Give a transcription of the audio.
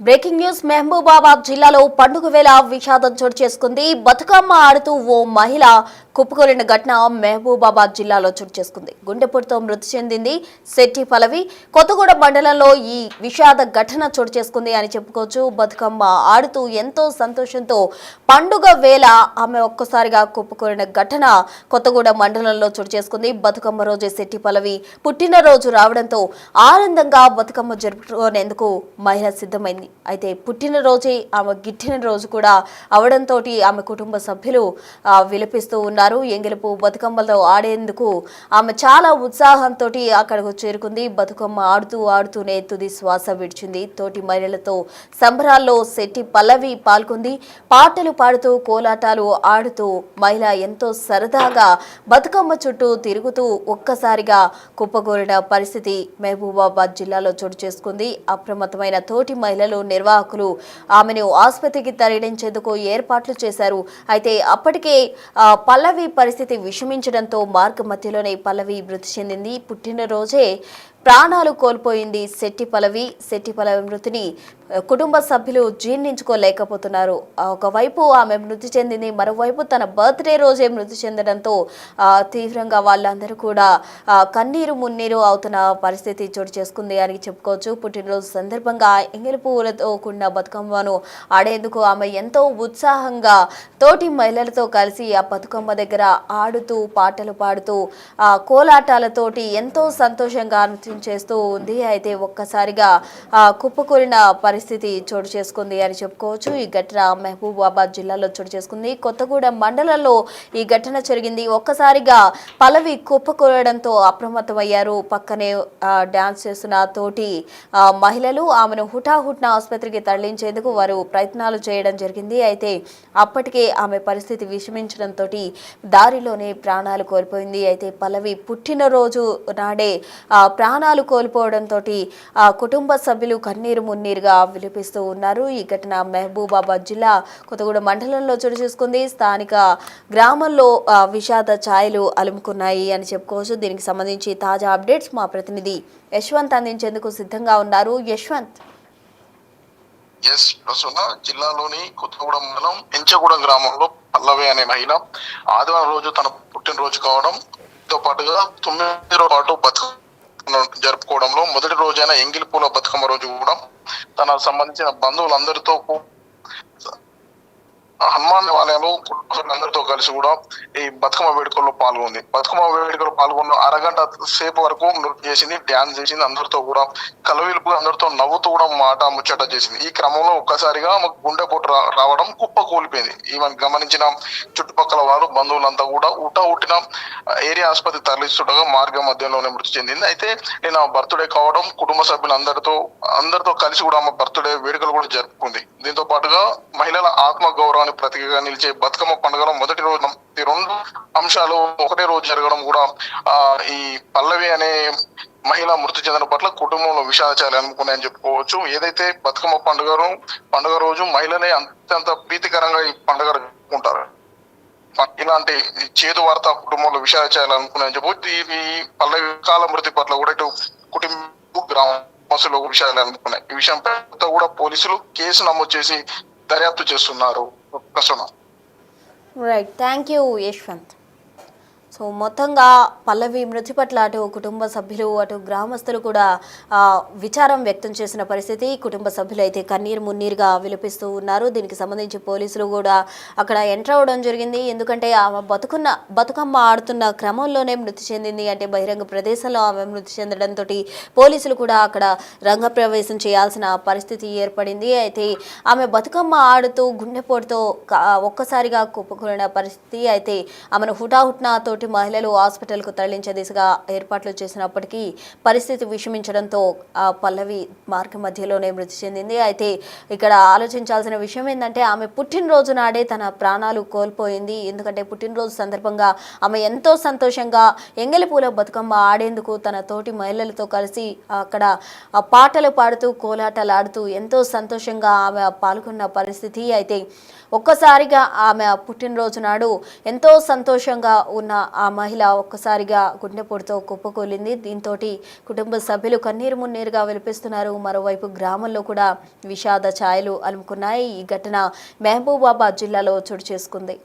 Breaking news Mahabubabad జిల్లాలో పండుగ వేళ విషాదం చోటు చేసుకుంది. బతుకమ్మ ఆడుతూ ఓ మహిళ కుప్పకూలిన ఘటన మహబూబాబాద్ జిల్లాలో చోటు చేసుకుంది. గుండెపోటుతో మృతి చెందింది శెట్టి పల్లవి. కొత్తగూడెం మండలంలో ఈ విషాద ఘటన చోటు చేసుకుంది అని చెప్పుకోవచ్చు. బతుకమ్మ ఆడుతూ ఎంతో సంతోషంతో పండుగ వేళ ఆమె ఒక్కసారిగా కుప్పకూలిన ఘటన కొత్తగూడెం మండలంలో చోటు చేసుకుంది. బతుకమ్మ రోజే శెట్టి పల్లవి పుట్టినరోజు రావడంతో ఆనందంగా బతుకమ్మ జరుపుకునేందుకు మహిళ సిద్ధమైంది. అయితే పుట్టినరోజే ఆమె గిట్టిన రోజు కూడా అవడంతో ఆమె కుటుంబ సభ్యులు విలపిస్తూ ఉన్నారు. ఎంగిలిపు బతుకమ్మలతో ఆడేందుకు ఆమె చాలా ఉత్సాహంతో అక్కడకు చేరుకుంది. బతుకమ్మ ఆడుతూనే తుది శ్వాస విడిచింది. తోటి మహిళలతో సంబరాల్లో శెట్టి పల్లవి పాల్గొంది. పాటలు పాడుతూ కోలాటాలు ఆడుతూ మహిళ ఎంతో సరదాగా బతుకమ్మ చుట్టూ తిరుగుతూ ఒక్కసారిగా కుప్పకూలిన పరిస్థితి మహబూబాబాద్ జిల్లాలో చోటు చేసుకుంది. అప్రమత్తమైన తోటి మహిళలు నిర్వాహకులు ఆమెను ఆసుపత్రికి తరలించేందుకు ఏర్పాట్లు చేశారు. అయితే అప్పటికే పల్లవి పరిస్థితి విషమించడంతో మార్గ మధ్యలోనే పల్లవి మృతి చెందింది. పుట్టినరోజే ప్రాణాలు కోల్పోయింది శెట్టి పల్లవి మృతిని కుటుంబ సభ్యులు జీర్ణించుకోలేకపోతున్నారు. ఒకవైపు ఆమె మృతి చెందింది, మరోవైపు తన బర్త్డే రోజే మృతి చెందడంతో తీవ్రంగా వాళ్ళందరూ కూడా కన్నీరు మున్నీరు అవుతున్న పరిస్థితి చోటు చేసుకుంది అని చెప్పుకోవచ్చు. పుట్టినరోజు సందర్భంగా ఎంగిలి పువ్వులతో కూడిన బతుకమ్మను ఆడేందుకు ఆమె ఎంతో ఉత్సాహంగా తోటి మహిళలతో కలిసి ఆ బతుకమ్మ దగ్గర ఆడుతూ పాటలు పాడుతూ కోలాటాలతోటి ఎంతో సంతోషంగా చేస్తూ ఉంది. అయితే ఒక్కసారిగా కుప్పకూలిన పరిస్థితి చోటు చేసుకుంది అని చెప్పుకోవచ్చు. ఈ ఘటన మహబూబాబాద్ జిల్లాలో చోటు చేసుకుంది. కొత్తగూడెం మండలంలో ఈ ఘటన జరిగింది. ఒక్కసారిగా పల్లవి కుప్పకూలడంతో అప్రమత్తమయ్యారు. పక్కనే డాన్స్ చేస్తున్న తోటి మహిళలు ఆమెను హుటాహుట్న ఆసుపత్రికి తరలించేందుకు వారు ప్రయత్నాలు చేయడం జరిగింది. అయితే అప్పటికే ఆమె పరిస్థితి విషమించడంతో దారిలోనే ప్రాణాలు కోల్పోయింది. అయితే పల్లవి పుట్టినరోజు నాడే ప్రాణాలు కోల్పోవడంతో కుటుంబ సభ్యులు కన్నీరు మున్నీరుగా విలపిస్తూ ఉన్నారు. ఈ ఘటన మహబూబాబాద్ జిల్లా కొత్తగూడెం మండలంలో చోటు చేసుకుంది. స్థానిక గ్రామంలో విషాద ఛాయలు అలుముకున్నాయి అని చెప్పుకోవచ్చు. దీనికి సంబంధించి తాజా అప్డేట్స్ మా ప్రతినిధి యశ్వంత్ అందించేందుకు సిద్ధంగా ఉన్నారు. యశ్వంత్. జిల్లాలోని కొత్తగూడెం మండలం ఎంచగూడెం గ్రామంలో పల్లవి అనే మహిళ ఆదివారం రోజు తన పుట్టినరోజు కావడంతో పాటుగా 9 రోజుల పాటు బతుకమ్మ జరుపుకోవడంలో మొదటి రోజైన ఎంగిలి పూల బతుకమ్మ రోజు కూడా తనకు సంబంధించిన బంధువులందరితో హనుమాన్ దేవాలయంలో అందరితో కలిసి కూడా ఈ బతుకమ్మ వేడుకల్లో పాల్గొంది. బతుకమ్మ వేడుకలో పాల్గొన్న అరగంట సేపు వరకు నృత్యం చేసింది, డ్యాన్స్ చేసింది. అందరితో కూడా కలవిలుపుగా అందరితో నవ్వుతూ కూడా మాట ముచ్చట చేసింది. ఈ క్రమంలో ఒక్కసారిగా గుండెపోటు రావడం కుప్ప కూలిపోయింది. ఈమెను గమనించిన చుట్టుపక్కల వారు బంధువులంతా కూడా ఉట్టిన ఏరియా ఆసుపత్రి తరలిస్తుండగా మార్గం మధ్యలోనే మృతి చెందింది. అయితే నేను బర్త్డే కావడం కుటుంబ సభ్యులు అందరితో కలిసి కూడా ఆమె బర్త్డే వేడుకలు కూడా జరుపుకుంది. దీంతో పాటుగా మహిళల ఆత్మ గౌరవాన్ని ప్రతీకగా నిలిచే బతుకమ్మ పండుగలో మొదటి రోజు ఈ 2 అంశాలు ఒకటే రోజు జరగడం కూడా ఈ పల్లవి అనే మహిళ మృతి చెందిన పట్ల కుటుంబంలో విషాదాలు అనుకున్నాయని చెప్పుకోవచ్చు. ఏదైతే బతుకమ్మ పండుగ రోజు మహిళనే అత్యంత ప్రీతికరంగా ఈ పండుగ జరుపుకుంటారు. ఇలాంటి చేదు వార్త కుటుంబంలో విషాదాలు అనుకున్నాయని చెప్పవచ్చు. ఈ పల్లవి కాల మృతి పట్ల కూడా ఇటు కుటుంబ గ్రామస్తులు విషయాలు అనుకున్నాయి. ఈ విషయంపై కూడా పోలీసులు కేసు నమోదు చేసి దర్యాప్తు చేస్తున్నారు. Right, thank you Yashwant. So మొత్తంగా పల్లవి మృతి పట్ల అటు కుటుంబ సభ్యులు అటు గ్రామస్తులు కూడా విచారం వ్యక్తం చేసిన పరిస్థితి. కుటుంబ సభ్యులు అయితే కన్నీరు మున్నీరుగా విలపిస్తూ ఉన్నారు. దీనికి సంబంధించి పోలీసులు కూడా అక్కడ ఎంటర్ అవ్వడం జరిగింది. ఎందుకంటే ఆమె బతుకమ్మ ఆడుతున్న క్రమంలోనే మృతి చెందింది. అంటే బహిరంగ ప్రదేశంలో ఆమె మృతి చెందడంతో పోలీసులు కూడా అక్కడ రంగప్రవేశం చేయాల్సిన పరిస్థితి ఏర్పడింది. అయితే ఆమె బతుకమ్మ ఆడుతూ గుండెపోటుతో ఒక్కసారిగా కుప్పకూలిన పరిస్థితి. అయితే ఆమెను హుటాహుట్నా తోటి మహిళలు హాస్పిటల్కు తరలించే దిశగా ఏర్పాట్లు చేసినప్పటికీ పరిస్థితి విషమించడంతో పల్లవి మార్గ మధ్యలోనే మృతి చెందింది. అయితే ఇక్కడ ఆలోచించాల్సిన విషయం ఏంటంటే ఆమె పుట్టినరోజు నాడే తన ప్రాణాలు కోల్పోయింది. ఎందుకంటే పుట్టినరోజు సందర్భంగా ఆమె ఎంతో సంతోషంగా ఎంగిలి పూల బతుకమ్మ ఆడేందుకు తన తోటి మహిళలతో కలిసి అక్కడ పాటలు పాడుతూ కోలాటలు ఆడుతూ ఎంతో సంతోషంగా ఆమె పాల్గొన్న పరిస్థితి. అయితే ఒక్కసారిగా ఆమె పుట్టినరోజు నాడు ఎంతో సంతోషంగా ఉన్న ఆ మహిళ ఒక్కసారిగా గుండెపోటుతో కుప్పకూలింది. దీంతో కుటుంబ సభ్యులు కన్నీరు మున్నీరుగా విలపిస్తున్నారు. మరోవైపు గ్రామంలో కూడా విషాద ఛాయలు అలుముకున్నాయి. ఈ ఘటన మహబూబాబాద్ జిల్లాలో చోటు చేసుకుంది.